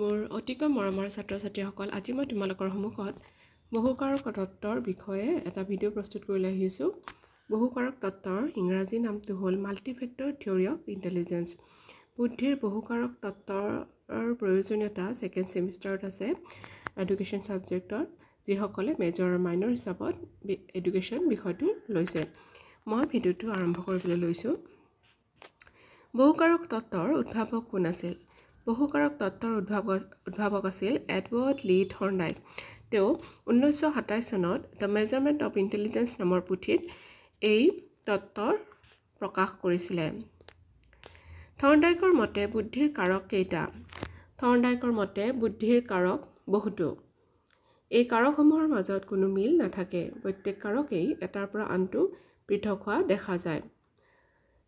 মোৰ অতিকৈ মৰমৰ ছাত্ৰ-ছাত্ৰীসকল, আজি মই তোমালোকৰ সন্মুখত বহুকাৰক তত্ত্বৰ বিষয়ে এটা ভিডিঅ' প্ৰস্তুত কৰি আহিছোঁ। বহুকাৰক তত্ত্বৰ ইংৰাজী নামটো হ'ল মাল্টিফেক্টৰ থিয়ৰী অফ ইণ্টেলিজেন্স। বুদ্ধিৰ বহুকাৰক তত্ত্বৰ প্ৰয়োজনীয়তা ছেকেণ্ড ছেমিষ্টাৰত আছে এডুকেশ্যন ছাবজেক্টৰ, যিসকলে মেজৰ আৰু মাইনৰ হিচাপত এডুকেশ্যন বিষয়টো লৈছে। মই ভিডিঅ'টো আৰম্ভ কৰিবলৈ লৈছোঁ। বহুকাৰক তত্ত্বৰ উদ্ভাৱক কোন আছিল? বহুকাৰক তত্ত্বৰ উদ্ভাৱক আছিল এডৱাৰ্ড লি থৰ্ণডাইক। তেওঁ 1927 চনত দ্য মেজাৰমেণ্ট অফ ইণ্টেলিজেন্স নামৰ পুথিত এই তত্ত্বৰ প্ৰকাশ কৰিছিলে। থৰ্ণডাইকৰ মতে বুদ্ধিৰ কাৰক কেইটা? থৰ্ণডাইকৰ মতে বুদ্ধিৰ কাৰক বহুতো। এই কাৰকসমূহৰ মাজত কোনো মিল নাথাকে। প্ৰত্যেক কাৰকেই এটাৰ পৰা আনটো পৃথক হোৱা দেখা যায়।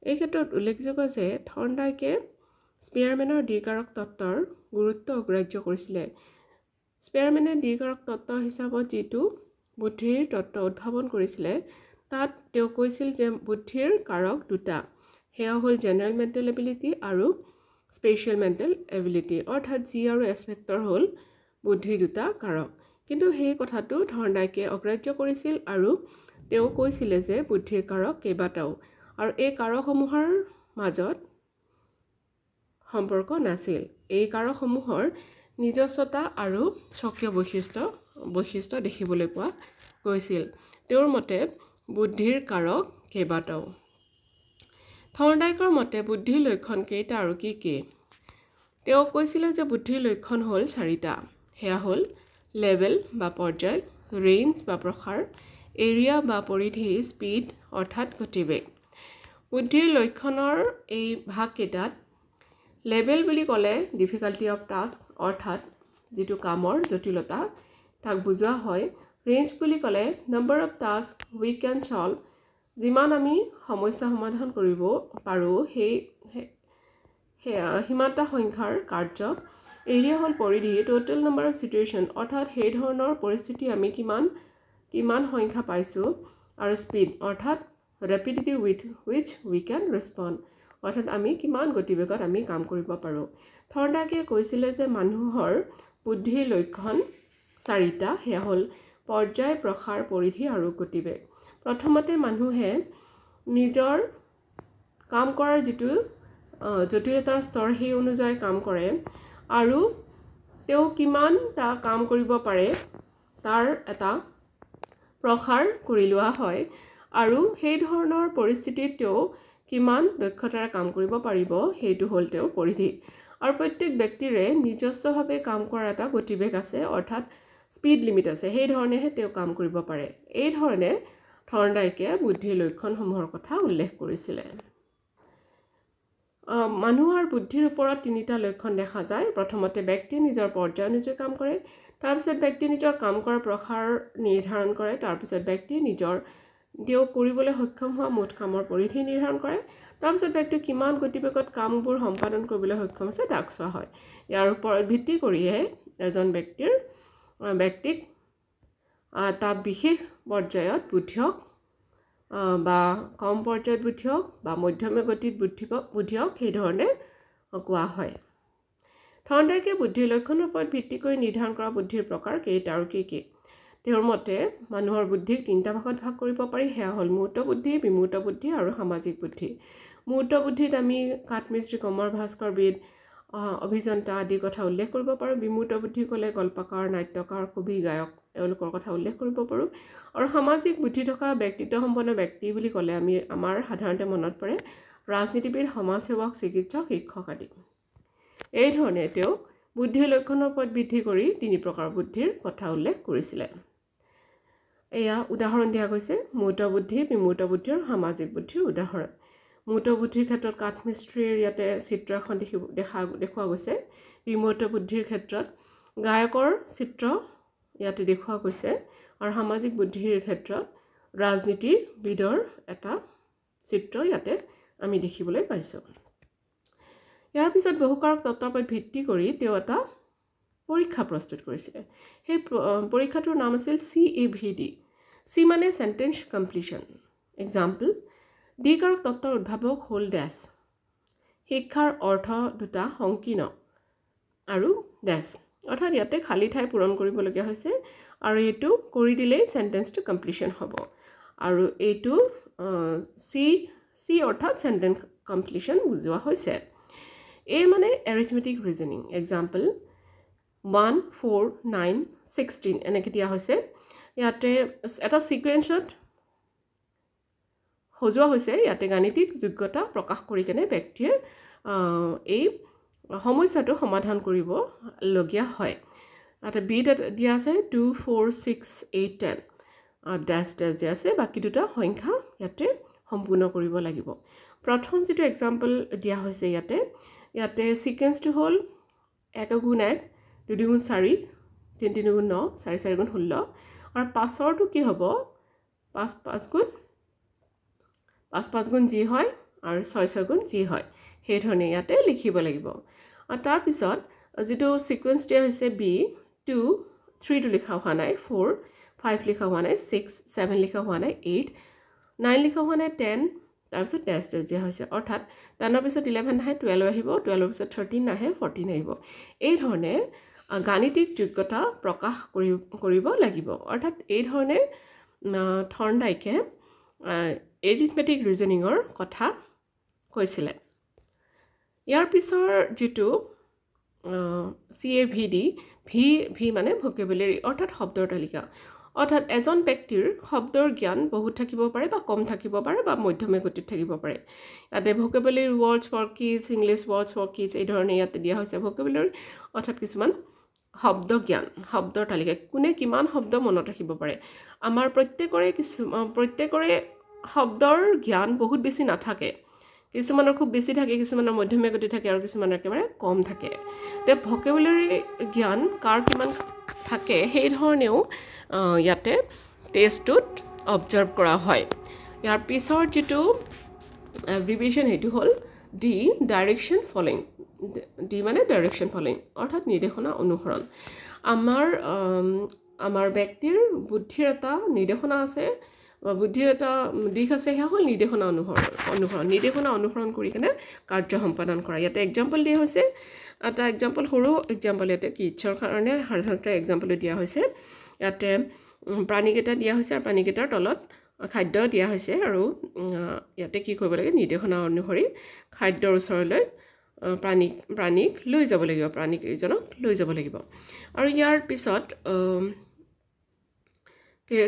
এই ক্ষেত্ৰত উল্লেখযোগ্য যে থৰ্ণডাইকে স্পিয়াৰমেনৰ দ্বিকাৰক তত্ত্বৰ গুৰুত্ব অগ্ৰাহ্য কৰিছিলে। স্পিয়াৰমেনে দ্বিকাৰক তত্ত্ব হিচাপত যিটো বুদ্ধিৰ তত্ত্ব উদ্ভাৱন কৰিছিলে, তাত তেওঁ কৈছিল যে বুদ্ধিৰ কাৰক দুটা, সেয়া হ'ল জেনেৰেল মেণ্টেল এবিলিটি আৰু স্পেচিয়েল মেণ্টেল এবিলিটি, অৰ্থাৎ জি আৰু এছ ভেক্টৰ হ'ল বুদ্ধিৰ দুটা কাৰক। কিন্তু সেই কথাটো থৰ্ণডাইকে অগ্ৰাহ্য কৰিছিল আৰু তেওঁ কৈছিলে যে বুদ্ধিৰ কাৰক কেইবাটাও আৰু এই কাৰকসমূহৰ মাজত সম্পৰ্ক নাছিল। এই কাৰকসমূহৰ নিজস্বতা আৰু স্বকীয় বৈশিষ্ট্য দেখিবলৈ পোৱা গৈছিল। তেওঁৰ মতে বুদ্ধিৰ কাৰক কেইবাটাও। থৰ্ণডাইকৰ মতে বুদ্ধিৰ লক্ষণ কেইটা আৰু কি কি? তেওঁ কৈছিলে যে বুদ্ধিৰ লক্ষণ হ'ল চাৰিটা। সেয়া হ'ল লেভেল বা পৰ্যায়, ৰেঞ্জ বা প্ৰসাৰ, এৰিয়া বা পৰিধি, স্পীড অৰ্থাৎ গতিবেগ। বুদ্ধিৰ লক্ষণৰ এই ভাগকেইটাত লেভেল বুলি ক'লে ডিফিকাল্টি অফ টাস্ক অৰ্থাৎ যিটো কামৰ জটিলতা তাক বুজোৱা হয়। ৰেঞ্জ বুলি ক'লে number of task we can solve, যিমান আমি সমস্যা সমাধান কৰিব পাৰোঁ সেই সিমানটা সংখ্যাৰ কাৰ্য। এৰিয়া হ'ল পৰিধি, টোটেল নাম্বাৰ অফ চিটুৱেশ্যন অৰ্থাৎ সেই ধৰণৰ পৰিস্থিতি আমি কিমান সংখ্যা পাইছোঁ। আৰু স্পীড অৰ্থাৎ rapidity with which we can respond, অৰ্থাৎ আমি কিমান গতিবেগত আমি কাম কৰিব পাৰোঁ। থৰ্ণডাইকে কৈছিলে যে মানুহৰ বুদ্ধিৰ লক্ষণ চাৰিটা, সেয়া হ'ল পৰ্যায়, প্ৰসাৰ, পৰিধি আৰু গতিবেগ। প্ৰথমতে মানুহে নিজৰ কাম কৰাৰ যিটো জটিলতাৰ স্তৰ সেই অনুযায়ী কাম কৰে আৰু তেওঁ কিমানটা কাম কৰিব পাৰে তাৰ এটা প্ৰসাৰ কৰি লোৱা হয় আৰু সেই ধৰণৰ পৰিস্থিতিত তেওঁ কিমান দক্ষতাৰে কাম কৰিব পাৰিব সেইটো হ'ল তেওঁৰ পৰিধি। আৰু প্ৰত্যেক ব্যক্তিৰে নিজস্বভাৱে কাম কৰাৰ এটা গতিবেগ আছে, অৰ্থাৎ স্পীড লিমিট আছে, সেই ধৰণেহে তেওঁ কাম কৰিব পাৰে। এই ধৰণে থৰ্ণডাইকে বুদ্ধিৰ লক্ষণসমূহৰ কথা উল্লেখ কৰিছিলে। মানুহৰ বুদ্ধিৰ ওপৰত তিনিটা লক্ষণ দেখা যায়। প্ৰথমতে ব্যক্তিয়ে নিজৰ পৰ্যায় অনুযায়ী কাম কৰে, তাৰপিছত ব্যক্তিয়ে নিজৰ কাম কৰাৰ প্ৰসাৰ নিৰ্ধাৰণ কৰে, তাৰপিছত ব্যক্তিয়ে তেওঁ কৰিবলৈ সক্ষম হোৱা মুঠ কামৰ পৰিধি নিৰ্ধাৰণ কৰে, তাৰপিছত ব্যক্তিয়ে কিমান গতিবেগত কামবোৰ সম্পাদন কৰিবলৈ সক্ষম আছে তাক চোৱা হয়। ইয়াৰ ওপৰত ভিত্তি কৰিয়ে এজন ব্যক্তিক এটা বিশেষ পৰ্যায়ত বুদ্ধি হওক বা কম পৰ্যায়ত বুদ্ধি হওক বা মধ্যমীয়া গতিত বুদ্ধি হওক সেই ধৰণে কোৱা হয়। থৰ্ণডাইকে বুদ্ধিৰ লক্ষণৰ ওপৰত ভিত্তি কৰি নিৰ্ধাৰণ কৰা বুদ্ধিৰ প্ৰকাৰ কেইটা আৰু কি কি? তেওঁৰ মতে মানুহৰ বুদ্ধিক তিনিটা ভাগত ভাগ কৰিব পাৰি। সেয়া হ'ল মূৰ্ত বুদ্ধি, বিমূৰ্ত বুদ্ধি আৰু সামাজিক বুদ্ধি। মূৰ্ত বুদ্ধিত আমি কাঠমিস্ত্ৰী, কমৰ ভাস্কৰবিদ, অভিযন্তা আদিৰ কথা উল্লেখ কৰিব পাৰোঁ। বিমূৰ্ত বুদ্ধি ক'লে গল্পকাৰ, নাট্যকাৰ, কবি, গায়ক এওঁলোকৰ কথা উল্লেখ কৰিব পাৰোঁ। আৰু সামাজিক বুদ্ধি থকা ব্যক্তিত্বসম্পন্ন ব্যক্তি বুলি ক'লে আমাৰ সাধাৰণতে মনত পৰে ৰাজনীতিবিদ, সমাজসেৱক, চিকিৎসক, শিক্ষক আদি। এই ধৰণে তেওঁ বুদ্ধিৰ লক্ষণৰ ওপৰত ভিত্তি কৰি তিনি প্ৰকাৰৰ বুদ্ধিৰ কথা উল্লেখ কৰিছিলে। এয়া উদাহৰণ দিয়া গৈছে মূৰ্ত বুদ্ধি, বিমূৰ্ত বুদ্ধি আৰু সামাজিক বুদ্ধিৰ উদাহৰণ। মূৰ্ত বুদ্ধিৰ ক্ষেত্ৰত কাঠমিস্ত্ৰীৰ ইয়াতে চিত্ৰ এখন দেখুওৱা গৈছে। বিমূৰ্ত বুদ্ধিৰ ক্ষেত্ৰত গায়কৰ চিত্ৰ ইয়াতে দেখুওৱা গৈছে আৰু সামাজিক বুদ্ধিৰ ক্ষেত্ৰত ৰাজনীতিবিদৰ এটা চিত্ৰ ইয়াতে আমি দেখিবলৈ পাইছোঁ। ইয়াৰ পিছত বহুকাৰক তত্ত্বৰ ওপৰত ভিত্তি কৰি তেওঁ এটা পৰীক্ষা প্ৰস্তুত কৰিছিলে। সেই পৰীক্ষাটোৰ নাম আছিল CAVD। চি মানে চেণ্টেন্স কমপ্লিশ্যন। এক্সাম্পল, দ্বিকাৰক তত্ত্বৰ উদ্ভাৱক হ'ল ডেছ। শিক্ষাৰ অৰ্থ দুটা সংকীৰ্ণ। আৰু ডেছ অৰ্থাৎ ইয়াতে খালী ঠাই পূৰণ কৰিবলগীয়া হৈছে আৰু এইটো কৰি দিলেই চেণ্টেন্সটো কমপ্লিশ্যন হ'ব আৰু এইটো চি অৰ্থাৎ চেণ্টেন্স কমপ্লিশ্যন বুজোৱা হৈছে এই মানে এৰিথমেটিক ৰিজনিং এক্সাম্পল 1 4 9 16 এনেকৈ দিয়া হৈছে ইয়াতে এটা সিকুৱেন্সত সজোৱা হৈছে ইয়াতে গাণিতিক যোগ্যতা প্ৰকাশ কৰি কেনে ব্যক্তিয়ে এই সমস্যাটো সমাধান কৰিব লগিয়া হয় এটা বিট দিয়া আছে 2 4 6 8 10 ড্যাশ ড্যাশ যে আছে বাকি দুটা সংখ্যা ইয়াতে সম্পূৰ্ণ কৰিব লাগিব প্ৰথম যেটো এক্সাম্পল দিয়া হৈছে ইয়াতে সিকুৱেন্সটো হ'ল 1 গুণ 1 2 গুণ 4 3 গুণ 9 4 4 গুণ 16 আৰু পাছৰটো কি হ'ব 5 5 গুণ 5 5 গুণ যি হয় আৰু 6 6 গুণ যি হয় সেই ধৰণে ইয়াতে লিখিব লাগিব আৰু তাৰ পিছত যেটো সিকুৱেন্স দিয়া হৈছে b 2 3 টো লিখা হোৱা নাই 4 5 লিখা হোৱা নাই 6 7 লিখা হোৱা নাই 8 9 লিখা হোৱা নাই 10 তাৰ পিছত ড্যাশ ড্যাশ দিয়া হৈছে অৰ্থাৎ 10 ৰ পিছত 11 নাহে 12 আহিব 12 ৰ পিছত 13 নাহে 14 আহিব এই ধৰণে গাণিতিক যোগ্যতা প্ৰকাশ কৰিব লাগিব অৰ্থাৎ এই ধৰণে থৰ্নডাইকে এৰিথমেটিক ৰিজনিঙৰ কথা কৈছিলে ইয়াৰ পিছৰ যেটো CAVD ভি মানে ভোকেবুলাৰি অৰ্থাৎ শব্দৰ তালিকা অৰ্থাৎ এজন ব্যক্তিৰ শব্দৰ জ্ঞান বহুত থাকিব পাৰে বা কম থাকিব পাৰে বা মধ্যমীয়া গতিত থাকিব পাৰে ইয়াতে vocabulary words for kids English words for kids এই ধৰণে ইয়াতে দিয়া হৈছে ভোকেবুলাৰি অৰ্থাৎ কিছুমান শব্দ জ্ঞান শব্দৰ তালিকা কোনে কিমান শব্দ মনত ৰাখিব পাৰে আমাৰ প্ৰত্যেকৰে শব্দৰ জ্ঞান বহুত বেছি নাথাকে কিছুমানৰ খুব বেছি থাকে কিছুমানৰ মধ্যমীয়া গতি থাকে আৰু কিছুমানৰ একেবাৰে কম থাকে তে ভোকেবুলাৰি জ্ঞান কাৰ কিমান থাকে সেই ধৰণেও ইয়াতে টেষ্টটোত অবজাৰ্ভ কৰা হয় ইয়াৰ পিছৰ যেটো ৰিভিজন হেতু হ'ল ডি ডাইৰেকশন ফলোইং ডি মানে ডাইৰেকশন ফলোইং অৰ্থাৎ নিৰ্দেশনা অনুসৰণ আমাৰ ব্যক্তিৰ বুদ্ধিৰ এটা নিৰ্দেশনা আছে বা বুদ্ধিৰ এটা দিশ আছে হেয়া হ'ল নিৰ্দেশনা অনুসৰণ কৰি কেনে কাৰ্য সম্পাদন কৰা ইয়াতে এক্সাম্পল দিয়া হৈছে এটা এক্সাম্পল সৰু এক্সাম্পল ইয়াতে কিডছৰ কাৰণে সাধাৰণতে এক্সাম্পল দিয়া হৈছে ইয়াতে প্ৰাণীকেইটা দিয়া হৈছে আৰু প্ৰাণীকেইটাৰ তলত খাদ্য দিয়া হৈছে আৰু ইয়াতে কি কৰিব লাগে নিৰ্দেশনা অনুসৰি খাদ্যৰ ওচৰলৈ প্ৰাণীক লৈ যাব লাগিব প্ৰাণীকেইজনক লৈ যাব লাগিব আৰু ইয়াৰ পিছত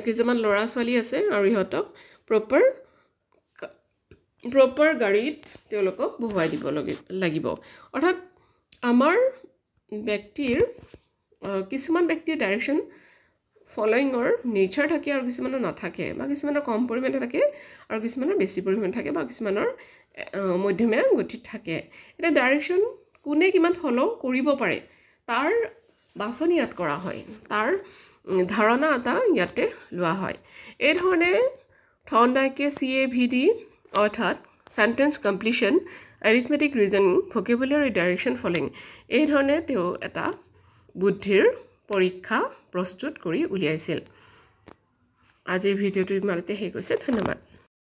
কিছুমান ল'ৰা ছোৱালী আছে আৰু ইহঁতক প্ৰপাৰ গাড়ীত তেওঁলোকক বহুৱাই দিব লাগিব অৰ্থাৎ আমাৰ ব্যক্তিৰ কিছুমান ব্যক্তিৰ ডাইৰেকশন ফলোইঙৰ নেচাৰ থাকে আৰু কিছুমানৰ নাথাকে বা কিছুমানৰ কম পৰিমাণে থাকে আৰু কিছুমানৰ বেছি পৰিমাণে থাকে বা কিছুমানৰ মধ্যমীয়া গতিত থাকে এটা ডাইৰেকশন কোনে কিমান ফলো কৰিব পাৰে তাৰ বাছনি ইয়াত কৰা হয় তাৰ ধাৰণা এটা ইয়াতে লোৱা হয় এই ধৰণে থৰ্নডাইকে CAVD অৰ্থাৎ sentence completion arithmetic reasoning vocabulary direction following এই ধৰণে তেওঁ এটা বুদ্ধিৰ পৰীক্ষা প্ৰস্তুত কৰি উলিয়াইছিল আজিৰ ভিডিঅ'টো ইমানতে শেষ হৈছে ধন্যবাদ